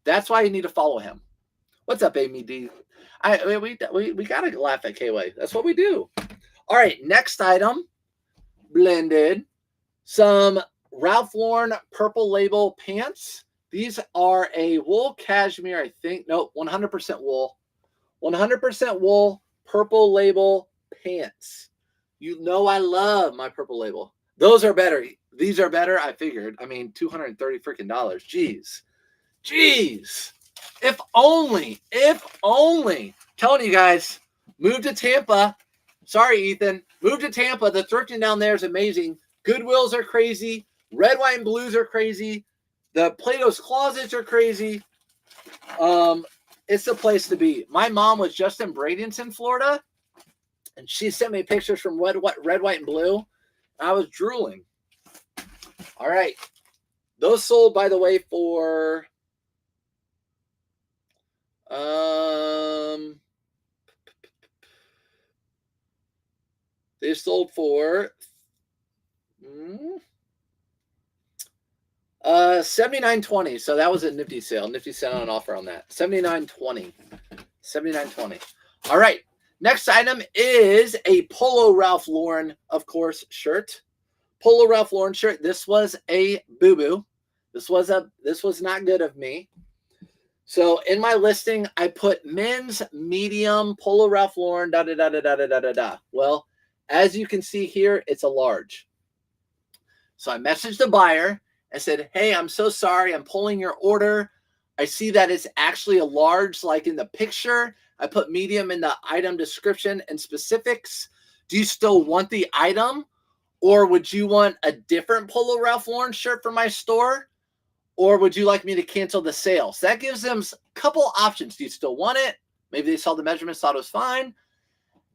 S1: That's why you need to follow him. What's up, Amy D? We gotta laugh at K-Way. That's what we do. All right, next item, blended. Some Ralph Lauren purple label pants. These are a wool cashmere, I think. No, 100% wool. 100% wool purple label pants. You know I love my purple label. Those are better. These are better, I figured. I mean, $230 freaking dollars. Jeez. If only. Telling you guys, move to Tampa. Sorry, Ethan. Move to Tampa. The thrifting down there is amazing. Goodwills are crazy. Red, white, and blues are crazy. The Plato's Closets are crazy. It's the place to be. My mom was just in Bradenton, Florida, and she sent me pictures from red, white, and blue. I was drooling. All right. Those sold, by the way, for they sold for $79.20. So that was a Nifty sale. Nifty sent on an offer on that. $79.20. $79.20. All right. Next item is a Polo Ralph Lauren, of course, shirt. Polo Ralph Lauren shirt. This was a boo-boo. This was not good of me. So in my listing, I put men's medium Polo Ralph Lauren, da-da-da-da-da-da-da-da. Well, as you can see here, it's a large. So I messaged the buyer and said, hey, I'm so sorry. I'm pulling your order. I see that it's actually a large, like in the picture. I put medium in the item description and specifics. Do you still want the item? Or would you want a different Polo Ralph Lauren shirt for my store? Or would you like me to cancel the sale? So that gives them a couple options. Do you still want it? Maybe they saw the measurements, thought it was fine.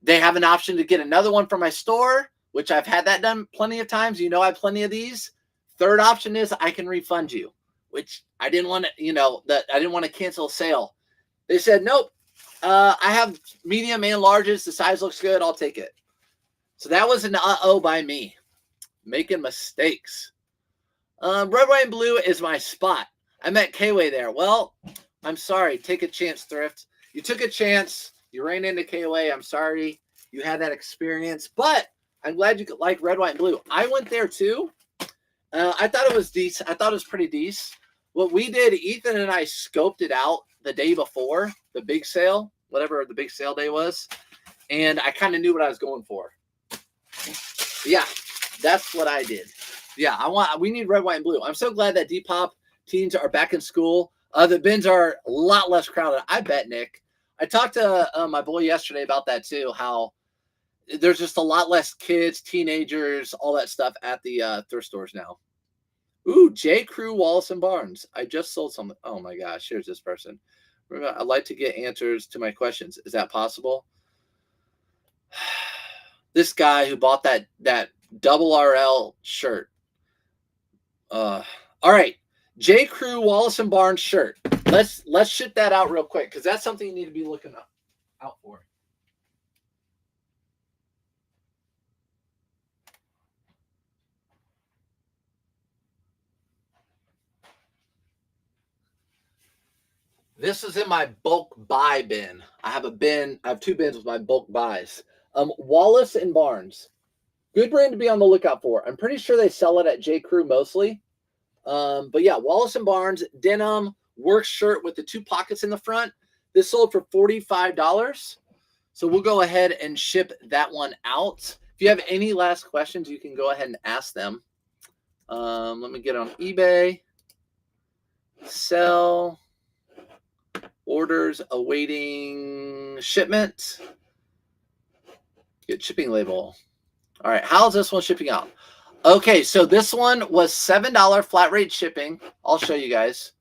S1: They have an option to get another one from my store, which I've had that done plenty of times. You know I have plenty of these. Third option is I can refund you, which I didn't want to, I didn't want to cancel a sale. They said, nope, I have medium and larges. The size looks good. I'll take it. So that was an uh-oh by me. Making mistakes. Red, white, and blue is my spot. I met K-Way there. Well, I'm sorry. Take a chance, Thrift. You took a chance. You ran into K-Way. I'm sorry you had that experience. But I'm glad you like red, white, and blue. I went there too. I thought it was decent. I thought it was pretty decent. What we did, Ethan and I scoped it out the day before the big sale, whatever the big sale day was. And I kind of knew what I was going for. Yeah, that's what I did. Yeah, we need red, white, and blue. I'm so glad that Depop teens are back in school. The bins are a lot less crowded. I bet, Nick. I talked to my boy yesterday about that too, how there's just a lot less kids, teenagers, all that stuff at the thrift stores now, Ooh, J. Crew, Wallace and Barnes. I just sold something. Oh my gosh, here's this person. I'd like to get answers to my questions. Is that possible? This guy who bought that double RL shirt. All right, J. Crew, Wallace and Barnes shirt. Let's ship that out real quick because that's something you need to be looking out for. This is in my bulk buy bin. I have two bins with my bulk buys. Wallace and Barnes. Good brand to be on the lookout for. I'm pretty sure they sell it at J. Crew mostly. But yeah, Wallace and Barnes, denim, work shirt with the 2 pockets in the front. This sold for $45. So we'll go ahead and ship that one out. If you have any last questions, you can go ahead and ask them. Let me get on eBay. Sell. Orders awaiting shipment. Get shipping label. All right, how's this one shipping out? Okay, so this one was $7 flat rate shipping. I'll show you guys.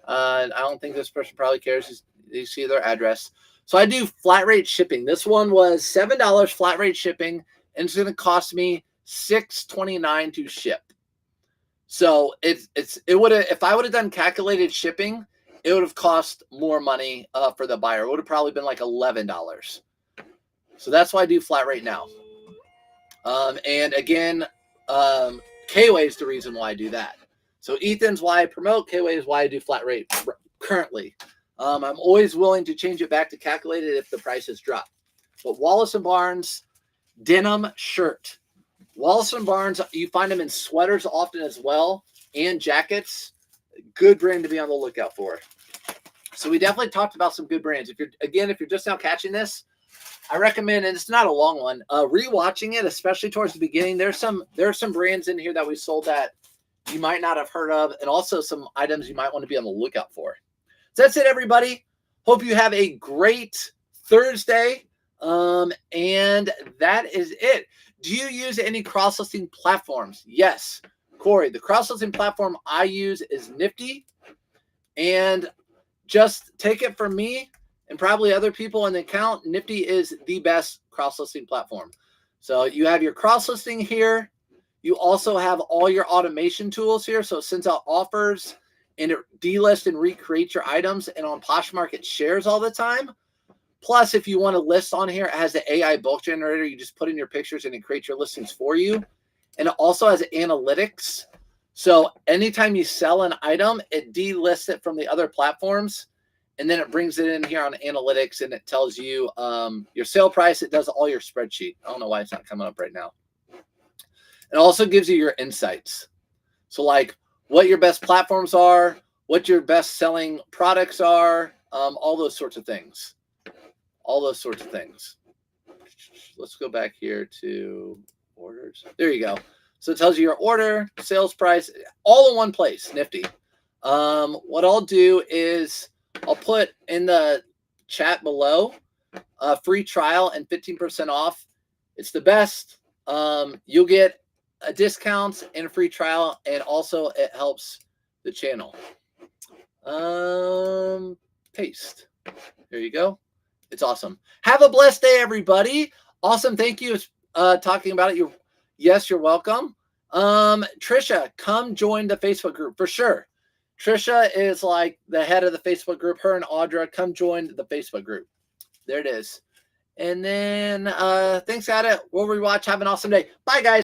S1: I don't think this person probably cares. You see their address. So I do flat rate shipping. This one was $7 flat rate shipping, and it's going to cost me $6.29 to ship. So it would have, if I would have done calculated shipping, it would have cost more money for the buyer. It would have probably been like $11. So that's why I do flat rate now. And again, K-Way is the reason why I do that. So Ethan's why I promote, K-Way is why I do flat rate currently. I'm always willing to change it back to calculated if the prices drop. But Wallace and Barnes denim shirt. Wallace and Barnes, you find them in sweaters often as well, and jackets. Good brand to be on the lookout for. So we definitely talked about some good brands. If you're just now catching this, I recommend, and it's not a long one, rewatching it, especially towards the beginning. There are some brands in here that we sold that you might not have heard of, and also some items you might want to be on the lookout for. So that's it, everybody. Hope you have a great Thursday. And that is it. Do you use any cross-listing platforms? Yes. Corey, the cross-listing platform I use is Nifty. And just take it from me and probably other people in the account, Nifty is the best cross-listing platform. So you have your cross-listing here. You also have all your automation tools here. So it sends out offers and it delists and recreates your items. And on Poshmark, it shares all the time. Plus, if you want to list on here, it has the AI bulk generator. You just put in your pictures and it creates your listings for you. And it also has analytics. So anytime you sell an item, it delists it from the other platforms. And then it brings it in here on analytics and it tells you your sale price. It does all your spreadsheet. I don't know why it's not coming up right now. It also gives you your insights. So like what your best platforms are, what your best selling products are, all those sorts of things. All those sorts of things. Let's go back here to orders. There you go. So it tells you your order, sales price, all in one place, Nifty. What I'll do is I'll put in the chat below a free trial and 15% off. It's the best. You'll get a discount and a free trial, and also it helps the channel. Paste. There you go. It's awesome. Have a blessed day, everybody. Awesome. Thank you. Talking about it. Yes, you're welcome. Trisha, come join the Facebook group for sure. Trisha is like the head of the Facebook group. Her and Audra, come join the Facebook group. There it is. And then thanks, Ada. We'll rewatch. Have an awesome day. Bye, guys.